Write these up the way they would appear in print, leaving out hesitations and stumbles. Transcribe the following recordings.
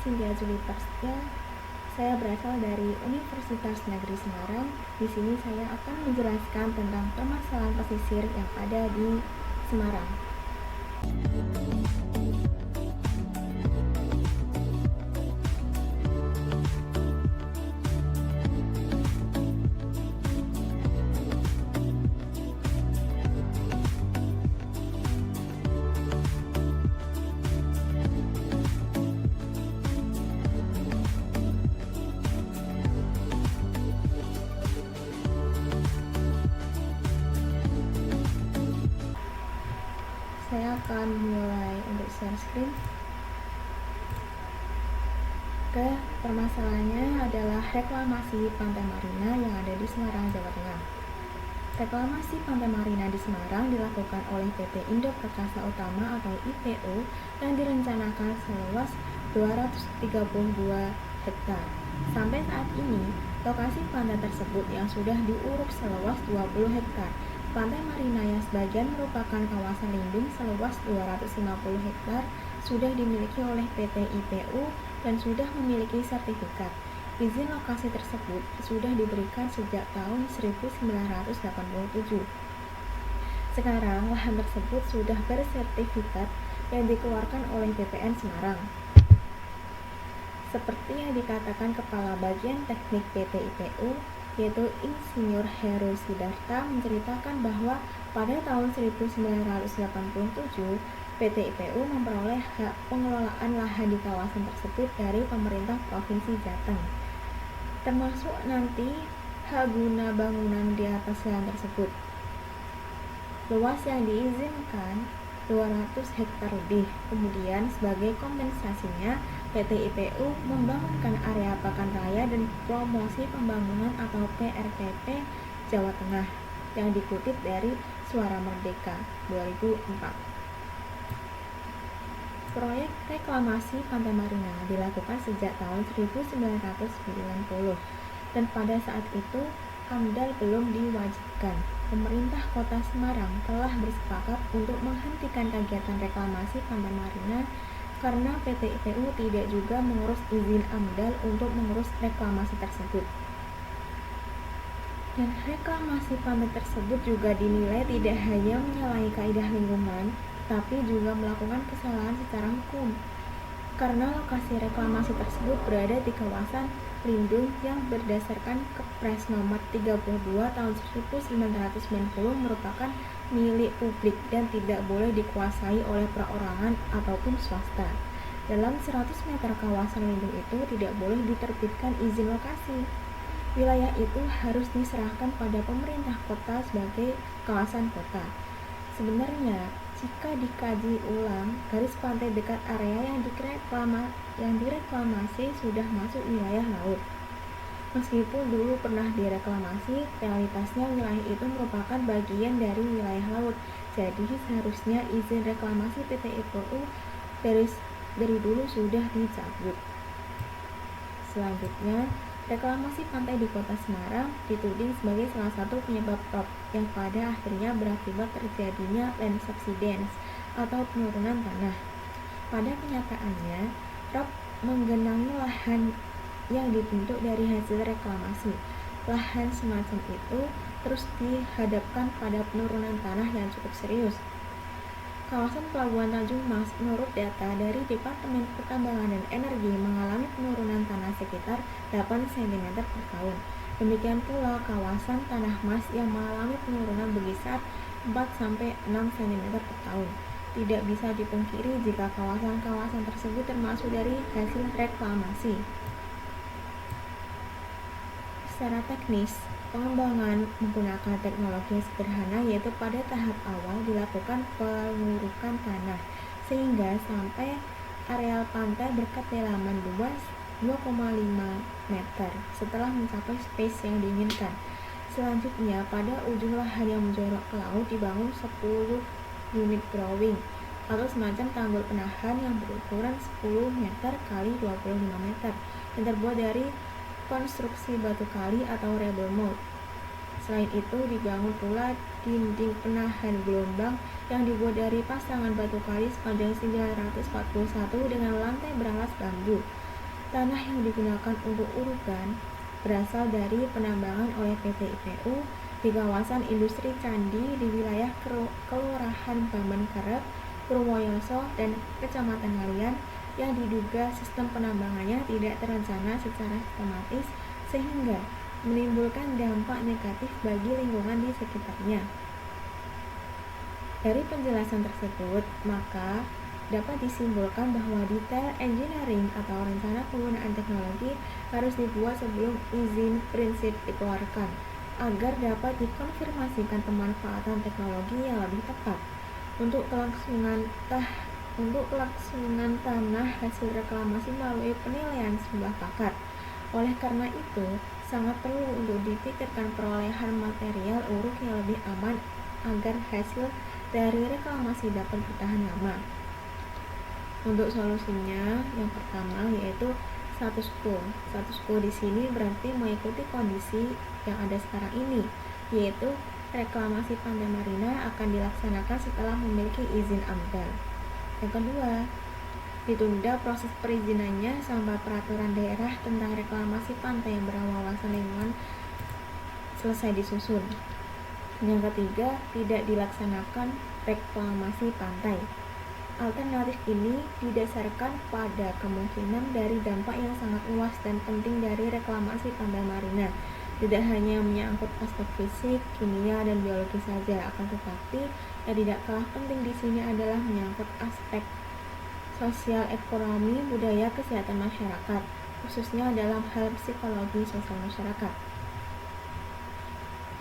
Cynthia Julie Prasetya. Saya berasal dari Universitas Negeri Semarang. Di sini saya akan menjelaskan tentang permasalahan pesisir yang ada di Semarang. Saya akan mulai untuk share screen. Permasalahannya adalah reklamasi Pantai Marina yang ada di Semarang, Jawa Tengah. Reklamasi Pantai Marina di Semarang dilakukan oleh PT Indo Perkasa Utama atau IPU yang direncanakan seluas 232 hektar. Sampai saat ini, lokasi pantai tersebut yang sudah diuruk seluas 20 hektar. Pantai Marina yang sebagian merupakan kawasan lindung seluas 250 hektar sudah dimiliki oleh PT IPU dan sudah memiliki sertifikat. Izin lokasi tersebut sudah diberikan sejak tahun 1987. Sekarang lahan tersebut sudah bersertifikat yang dikeluarkan oleh BPN Semarang. Seperti yang dikatakan Kepala Bagian Teknik PT IPU, yaitu Insinyur Heru Sidarta, menceritakan bahwa pada tahun 1987 PT IPU memperoleh hak pengelolaan lahan di kawasan tersebut dari pemerintah Provinsi Jateng, termasuk nanti hak guna bangunan di atas lahan tersebut. Luas yang diizinkan 200 hektar lebih. Kemudian sebagai kompensasinya PT IPU membangunkan area Pakan Raya dan Promosi Pembangunan atau PRPP Jawa Tengah yang dikutip dari Suara Merdeka 2004. Proyek reklamasi Pantai Marina dilakukan sejak tahun 1990 dan pada saat itu AMDAL belum diwajibkan. Pemerintah Kota Semarang telah bersepakat untuk menghentikan kegiatan reklamasi Pantai Marina karena PT IPU tidak juga mengurus izin AMDAL untuk mengurus reklamasi tersebut. Dan reklamasi pantai tersebut juga dinilai tidak hanya menyalahi kaidah lingkungan, tapi juga melakukan kesalahan secara hukum. Karena lokasi reklamasi tersebut berada di kawasan lindung yang berdasarkan Kepres nomor 32 tahun 1990 merupakan milik publik dan tidak boleh dikuasai oleh perorangan ataupun swasta. Dalam 100 meter kawasan lindung itu tidak boleh diterbitkan izin lokasi. Wilayah itu harus diserahkan pada pemerintah kota sebagai kawasan kota. Sebenarnya, jika dikaji ulang, garis pantai dekat area yang direklamasi sudah masuk wilayah laut. Meskipun dulu pernah direklamasi, realitasnya wilayah itu merupakan bagian dari wilayah laut. Jadi seharusnya izin reklamasi PT IPU dari dulu sudah dicabut. Selanjutnya, reklamasi pantai di Kota Semarang dituding sebagai salah satu penyebab rop yang pada akhirnya berakibat terjadinya land subsidence atau penurunan tanah. Pada kenyataannya, rop menggenangi lahan yang dibentuk dari hasil reklamasi. Lahan semacam itu terus dihadapkan pada penurunan tanah yang cukup serius. Kawasan Pelabuhan Tanjung Mas menurut data dari Departemen Pertambangan dan Energi mengalami penurunan tanah sekitar 8 cm per tahun. Demikian pula kawasan Tanah Mas yang mengalami penurunan berkisar 4-6 cm per tahun. Tidak bisa dipungkiri jika kawasan-kawasan tersebut termasuk dari hasil reklamasi. Secara teknis, pengembangan menggunakan teknologi sederhana yaitu pada tahap awal dilakukan pengurukan tanah sehingga sampai areal pantai berkedalaman luas 2,5 meter setelah mencapai space yang diinginkan. Selanjutnya, pada ujung lahan yang menjorok ke laut dibangun 10 unit growing atau semacam tanggul penahan yang berukuran 10 meter kali 25 meter yang terbuat dari konstruksi batu kali atau rubber mold. Selain itu, dibangun pula dinding penahan gelombang yang dibuat dari pasangan batu kali sepanjang 941 dengan lantai beralas bambu. Tanah yang digunakan untuk urukan berasal dari penambangan oleh PT IPU di kawasan industri Candi di wilayah Kelurahan Bamengkerep, Purwoyoso, dan Kecamatan Ngalian yang diduga sistem penambangannya tidak terencana secara sistematis sehingga menimbulkan dampak negatif bagi lingkungan di sekitarnya. Dari penjelasan tersebut, maka dapat disimpulkan bahwa detail engineering atau rencana penggunaan teknologi harus dibuat sebelum izin prinsip dikeluarkan, agar dapat dikonfirmasikan pemanfaatan teknologi yang lebih tepat untuk kelangsungan tanah hasil reklamasi melalui penilaian sejumlah pakar. Oleh karena itu, sangat perlu untuk dipikirkan perolehan material uruk yang lebih aman agar hasil dari reklamasi dapat bertahan lama. Untuk solusinya, yang pertama yaitu status quo. Status quo di sini berarti mengikuti kondisi yang ada sekarang ini, yaitu reklamasi Pantai Marina akan dilaksanakan setelah memiliki izin AMDAL. Yang kedua, ditunda proses perizinannya sampai peraturan daerah tentang reklamasi pantai yang berwawasan lingkungan selesai disusun. Yang ketiga, tidak dilaksanakan reklamasi pantai. Alternatif ini didasarkan pada kemungkinan dari dampak yang sangat luas dan penting dari reklamasi Pantai Marina. Tidak hanya menyangkut aspek fisik, kimia, dan biologi saja, akan tetapi yang tidak kalah penting di sini adalah menyangkut aspek sosial, ekonomi, budaya, kesehatan masyarakat, khususnya dalam hal psikologi sosial masyarakat.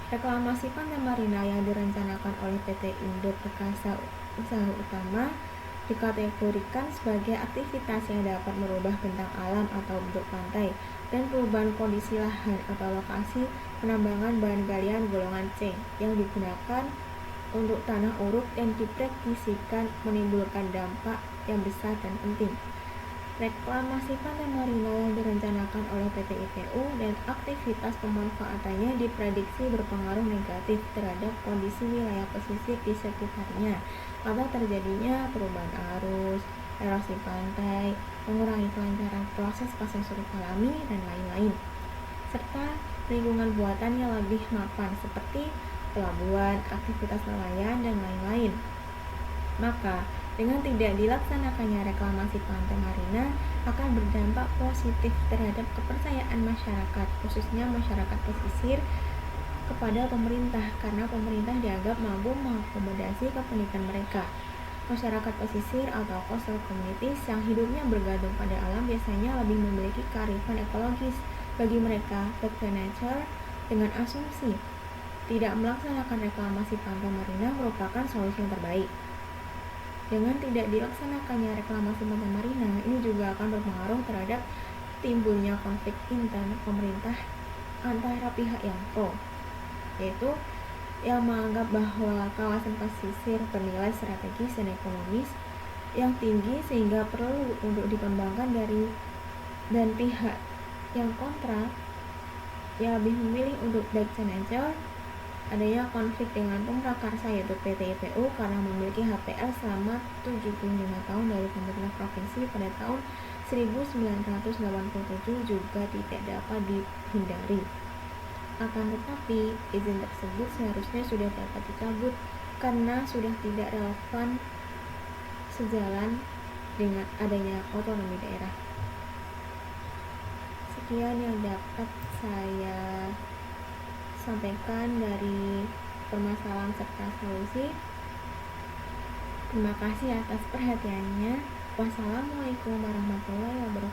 Reklamasi Pantai Marina yang direncanakan oleh PT Indo Perkasa Usaha Utama dikategorikan sebagai aktivitas yang dapat merubah bentang alam atau bentuk pantai dan perubahan kondisi lahan atau lokasi penambangan bahan galian golongan C yang digunakan untuk tanah uruk yang diprediksikan menimbulkan dampak yang besar dan penting. Reklamasi Pantai Marina yang direncanakan oleh PT IPU dan aktivitas pemanfaatannya diprediksi berpengaruh negatif terhadap kondisi wilayah pesisir di sekitarnya atau terjadinya perubahan arus, erosi pantai, mengurangi kelancaran proses pasang surut alami, dan lain-lain, serta lingkungan buatan yang lebih mapan seperti pelabuhan, aktivitas nelayan, dan lain-lain. Maka, dengan tidak dilaksanakannya reklamasi Pantai Marina akan berdampak positif terhadap kepercayaan masyarakat, khususnya masyarakat pesisir, kepada pemerintah karena pemerintah dianggap mampu mengakomodasi kepentingan mereka. Masyarakat pesisir atau coastal communities yang hidupnya bergantung pada alam biasanya lebih memiliki kearifan ekologis. Bagi mereka, back to nature dengan asumsi tidak melaksanakan reklamasi Pantai Marina merupakan solusi yang terbaik. Dengan tidak dilaksanakannya reklamasi Pantai Marina, ini juga akan berpengaruh terhadap timbulnya konflik intern pemerintah antara pihak yang pro, yaitu yang menganggap bahwa kawasan pesisir bernilai strategis dan ekonomis yang tinggi sehingga perlu untuk dikembangkan dan pihak yang kontra yang lebih memilih untuk back to nature. Adanya konflik dengan pemrakarsa yaitu PT IPU karena memiliki HPL selama 75 tahun dari pemerintah provinsi pada tahun 1987 juga tidak dapat dihindari. Akan tetapi, izin tersebut seharusnya sudah dapat dicabut karena sudah tidak relevan sejalan dengan adanya otonomi daerah. Sekian yang dapat saya sampaikan dari permasalahan serta solusi. Terima kasih atas perhatiannya. Wassalamualaikum warahmatullahi wabarakatuh.